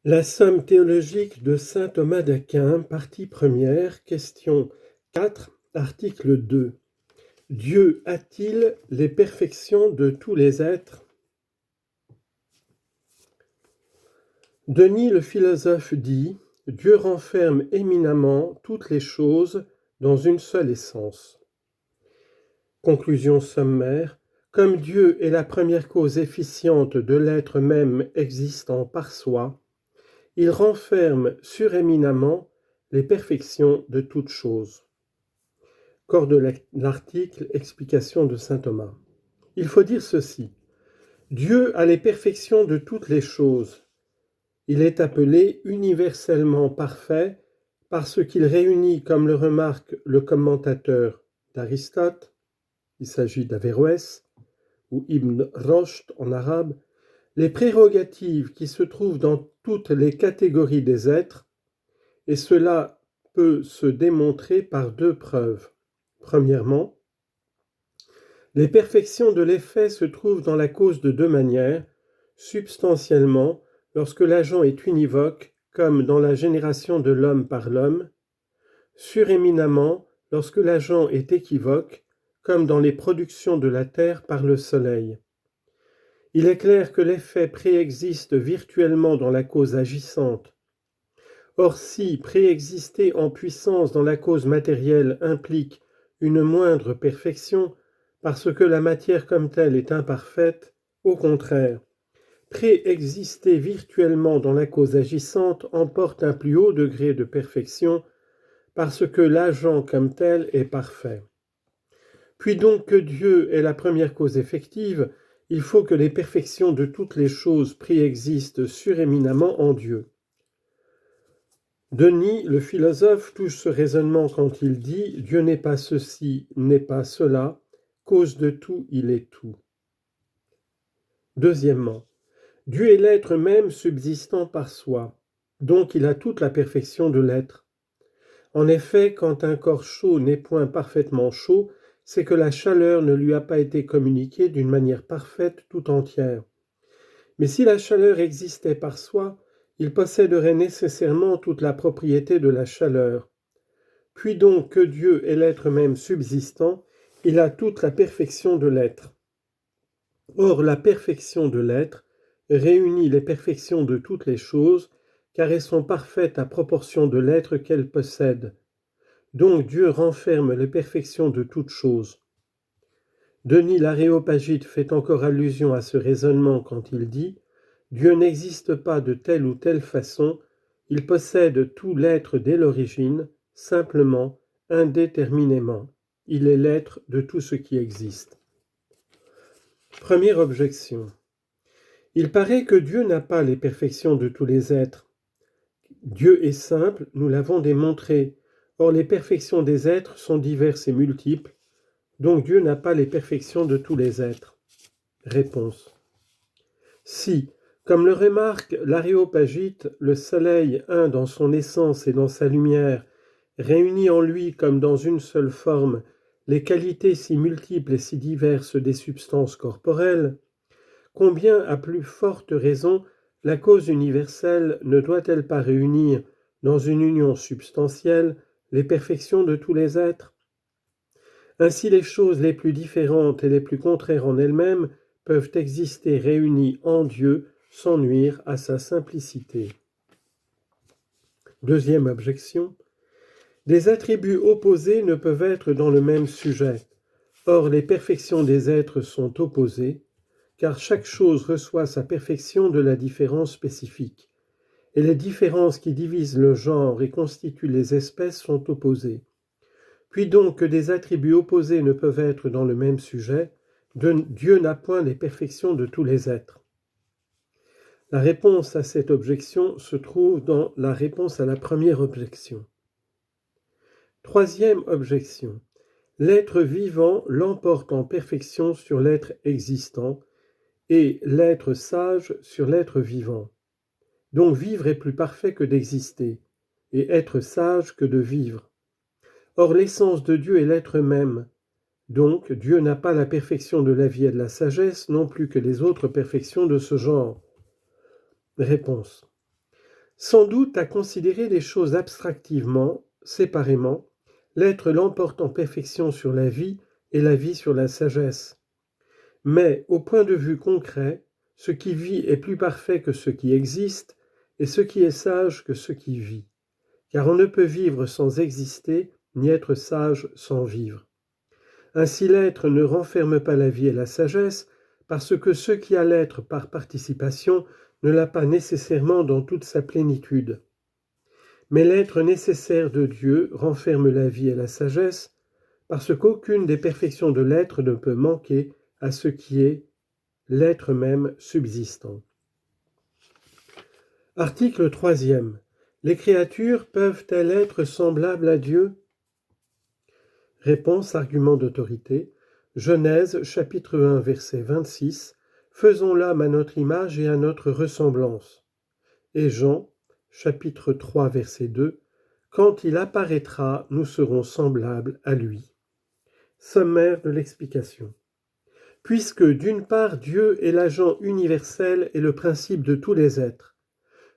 La somme théologique de saint Thomas d'Aquin, partie première, question 4, article 2. Dieu a-t-il les perfections de tous les êtres? Denis le philosophe dit: Dieu renferme éminemment toutes les choses dans une seule essence. Conclusion sommaire: comme Dieu est la première cause efficiente de l'être même existant par soi, il renferme suréminemment les perfections de toutes choses. Corps de l'article, explication de saint Thomas. Il faut dire ceci: Dieu a les perfections de toutes les choses. Il est appelé universellement parfait parce qu'il réunit, comme le remarque le commentateur d'Aristote, il s'agit d'Averroès, ou Ibn Rushd en arabe, les prérogatives qui se trouvent dans toutes les catégories des êtres, et cela peut se démontrer par deux preuves. Premièrement, les perfections de l'effet se trouvent dans la cause de deux manières, substantiellement, lorsque l'agent est univoque, comme dans la génération de l'homme par l'homme, suréminemment, lorsque l'agent est équivoque, comme dans les productions de la terre par le soleil. Il est clair que l'effet préexiste virtuellement dans la cause agissante. Or, si préexister en puissance dans la cause matérielle implique une moindre perfection, parce que la matière comme telle est imparfaite, au contraire, préexister virtuellement dans la cause agissante emporte un plus haut degré de perfection, parce que l'agent comme tel est parfait. Puis donc que Dieu est la première cause effective, il faut que les perfections de toutes les choses préexistent suréminemment en Dieu. Denis, le philosophe, touche ce raisonnement quand il dit « Dieu n'est pas ceci, n'est pas cela, cause de tout, il est tout ». Deuxièmement, Dieu est l'être même subsistant par soi, donc il a toute la perfection de l'être. En effet, quand un corps chaud n'est point parfaitement chaud, c'est que la chaleur ne lui a pas été communiquée d'une manière parfaite tout entière. Mais si la chaleur existait par soi, il posséderait nécessairement toute la propriété de la chaleur. Puis donc que Dieu est l'être même subsistant, il a toute la perfection de l'être. Or, la perfection de l'être réunit les perfections de toutes les choses, car elles sont parfaites à proportion de l'être qu'elles possèdent. Donc Dieu renferme les perfections de toutes choses. Denis l'Aréopagite fait encore allusion à ce raisonnement quand il dit « Dieu n'existe pas de telle ou telle façon, il possède tout l'être dès l'origine, simplement, indéterminément. Il est l'être de tout ce qui existe. » Première objection. Il paraît que Dieu n'a pas les perfections de tous les êtres. Dieu est simple, nous l'avons démontré. Or les perfections des êtres sont diverses et multiples, donc Dieu n'a pas les perfections de tous les êtres. Réponse. Si, comme le remarque l'Aréopagite, le soleil, un dans son essence et dans sa lumière, réunit en lui comme dans une seule forme les qualités si multiples et si diverses des substances corporelles, combien à plus forte raison la cause universelle ne doit-elle pas réunir dans une union substantielle les perfections de tous les êtres? Ainsi les choses les plus différentes et les plus contraires en elles-mêmes peuvent exister réunies en Dieu sans nuire à sa simplicité. Deuxième objection. Des attributs opposés ne peuvent être dans le même sujet. Or, les perfections des êtres sont opposées, car chaque chose reçoit sa perfection de la différence spécifique. Et les différences qui divisent le genre et constituent les espèces sont opposées. Puis donc que des attributs opposés ne peuvent être dans le même sujet, Dieu n'a point les perfections de tous les êtres. La réponse à cette objection se trouve dans la réponse à la première objection. Troisième objection. L'être vivant l'emporte en perfection sur l'être existant et l'être sage sur l'être vivant. Donc vivre est plus parfait que d'exister, et être sage que de vivre. Or l'essence de Dieu est l'être même. Donc Dieu n'a pas la perfection de la vie et de la sagesse, non plus que les autres perfections de ce genre. Réponse. Sans doute, à considérer les choses abstractivement, séparément, l'être l'emporte en perfection sur la vie et la vie sur la sagesse. Mais, au point de vue concret, ce qui vit est plus parfait que ce qui existe, et ce qui est sage que ce qui vit. Car on ne peut vivre sans exister, ni être sage sans vivre. Ainsi l'être ne renferme pas la vie et la sagesse, parce que ce qui a l'être par participation ne l'a pas nécessairement dans toute sa plénitude. Mais l'être nécessaire de Dieu renferme la vie et la sagesse, parce qu'aucune des perfections de l'être ne peut manquer à ce qui est l'être même subsistant. Article 3e. Les créatures peuvent-elles être semblables à Dieu ? Réponse, argument d'autorité. Genèse, chapitre 1, verset 26. Faisons l'homme à notre image et à notre ressemblance. Et Jean, chapitre 3, verset 2. Quand il apparaîtra, nous serons semblables à lui. Sommaire de l'explication. Puisque d'une part Dieu est l'agent universel et le principe de tous les êtres,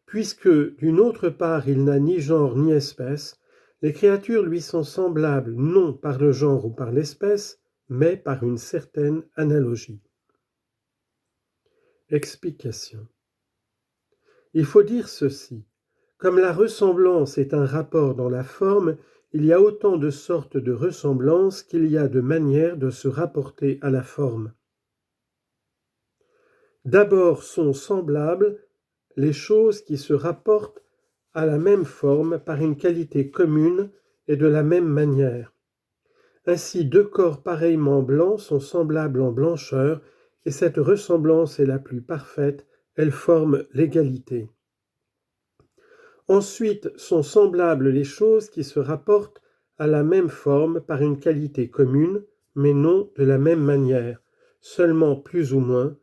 puisque d'une autre part il n'a ni genre ni espèce, les créatures lui sont semblables non par le genre ou par l'espèce, mais par une certaine analogie. Explication. Il faut dire ceci. Comme la ressemblance est un rapport dans la forme, il y a autant de sortes de ressemblances qu'il y a de manières de se rapporter à la forme. D'abord sont semblables les choses qui se rapportent à la même forme par une qualité commune et de la même manière. Ainsi, deux corps pareillement blancs sont semblables en blancheur, et cette ressemblance est la plus parfaite, elle forme l'égalité. Ensuite sont semblables les choses qui se rapportent à la même forme par une qualité commune, mais non de la même manière, seulement plus ou moins.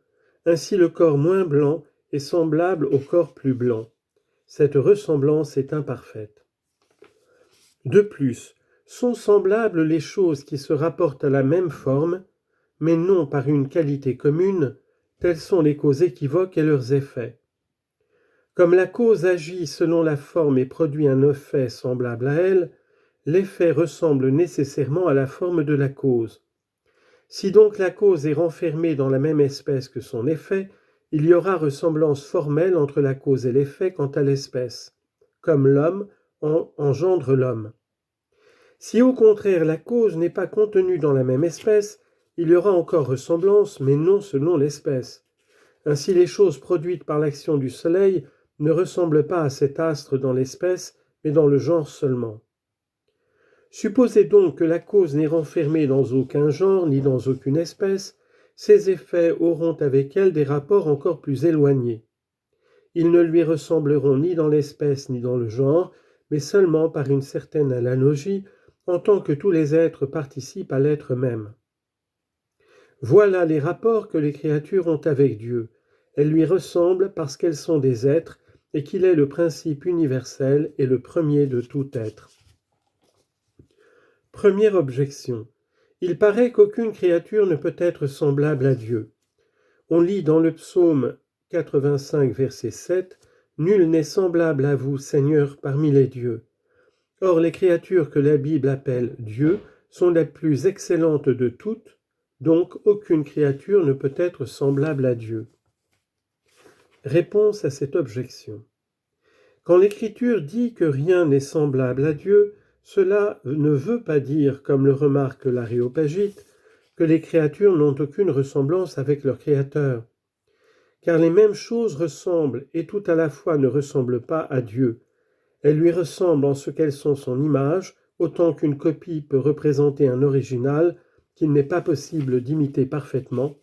Ainsi le corps moins blanc est semblable au corps plus blanc. Cette ressemblance est imparfaite. De plus, sont semblables les choses qui se rapportent à la même forme, mais non par une qualité commune, telles sont les causes équivoques et leurs effets. Comme la cause agit selon la forme et produit un effet semblable à elle, l'effet ressemble nécessairement à la forme de la cause. Si donc la cause est renfermée dans la même espèce que son effet, il y aura ressemblance formelle entre la cause et l'effet quant à l'espèce, comme l'homme engendre l'homme. Si au contraire la cause n'est pas contenue dans la même espèce, il y aura encore ressemblance, mais non selon l'espèce. Ainsi les choses produites par l'action du soleil ne ressemblent pas à cet astre dans l'espèce, mais dans le genre seulement. Supposez donc que la cause n'est renfermée dans aucun genre ni dans aucune espèce, ses effets auront avec elle des rapports encore plus éloignés. Ils ne lui ressembleront ni dans l'espèce ni dans le genre, mais seulement par une certaine analogie, en tant que tous les êtres participent à l'être même. Voilà les rapports que les créatures ont avec Dieu. Elles lui ressemblent parce qu'elles sont des êtres et qu'il est le principe universel et le premier de tout être. Première objection. Il paraît qu'aucune créature ne peut être semblable à Dieu. On lit dans le psaume 85, verset 7, « Nul n'est semblable à vous, Seigneur, parmi les dieux. » Or, les créatures que la Bible appelle Dieu sont les plus excellentes de toutes, donc aucune créature ne peut être semblable à Dieu. Réponse à cette objection. Quand l'Écriture dit que rien n'est semblable à Dieu, cela ne veut pas dire, comme le remarque l'Aréopagite, que les créatures n'ont aucune ressemblance avec leur Créateur. Car les mêmes choses ressemblent et tout à la fois ne ressemblent pas à Dieu. Elles lui ressemblent en ce qu'elles sont son image, autant qu'une copie peut représenter un original qu'il n'est pas possible d'imiter parfaitement.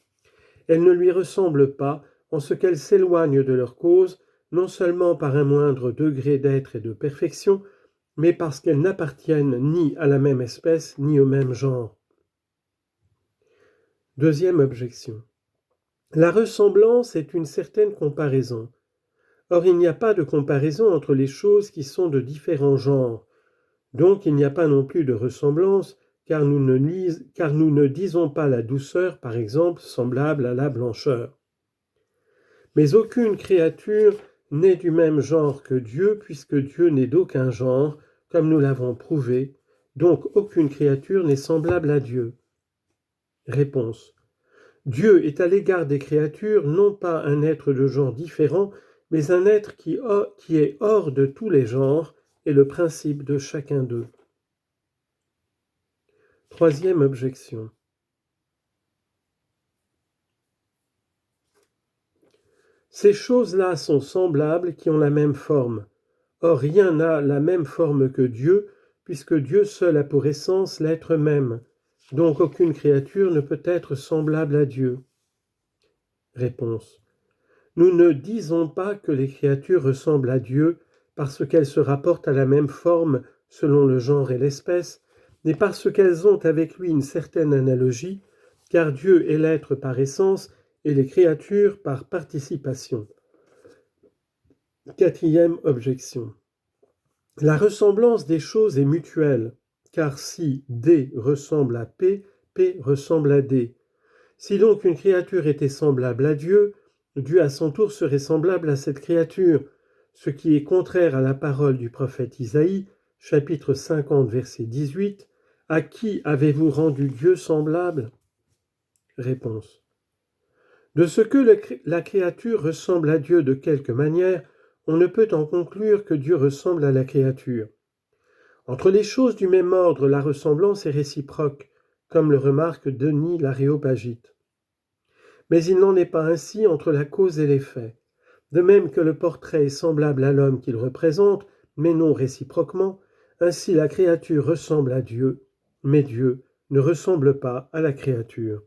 Elles ne lui ressemblent pas en ce qu'elles s'éloignent de leur cause, non seulement par un moindre degré d'être et de perfection, mais parce qu'elles n'appartiennent ni à la même espèce ni au même genre. Deuxième objection. La ressemblance est une certaine comparaison. Or, il n'y a pas de comparaison entre les choses qui sont de différents genres. Donc, il n'y a pas non plus de ressemblance, car nous ne disons pas la douceur, par exemple, semblable à la blancheur. Mais aucune créature n'est du même genre que Dieu, puisque Dieu n'est d'aucun genre, comme nous l'avons prouvé, donc aucune créature n'est semblable à Dieu. Réponse. Dieu est à l'égard des créatures non pas un être de genre différent, mais un être qui est hors de tous les genres et le principe de chacun d'eux. Troisième objection. Ces choses-là sont semblables qui ont la même forme. Or rien n'a la même forme que Dieu, puisque Dieu seul a pour essence l'être même. Donc aucune créature ne peut être semblable à Dieu. Réponse. Nous ne disons pas que les créatures ressemblent à Dieu parce qu'elles se rapportent à la même forme selon le genre et l'espèce, mais parce qu'elles ont avec lui une certaine analogie, car Dieu est l'être par essence et les créatures par participation. Quatrième objection. La ressemblance des choses est mutuelle, car si D ressemble à P, P ressemble à D. Si donc une créature était semblable à Dieu, Dieu à son tour serait semblable à cette créature, ce qui est contraire à la parole du prophète Isaïe, chapitre 50, verset 18, « À qui avez-vous rendu Dieu semblable ?» Réponse. De ce que la créature ressemble à Dieu de quelque manière, on ne peut en conclure que Dieu ressemble à la créature. Entre les choses du même ordre, la ressemblance est réciproque, comme le remarque Denis l'Aréopagite. Mais il n'en est pas ainsi entre la cause et l'effet. De même que le portrait est semblable à l'homme qu'il représente, mais non réciproquement, ainsi la créature ressemble à Dieu, mais Dieu ne ressemble pas à la créature.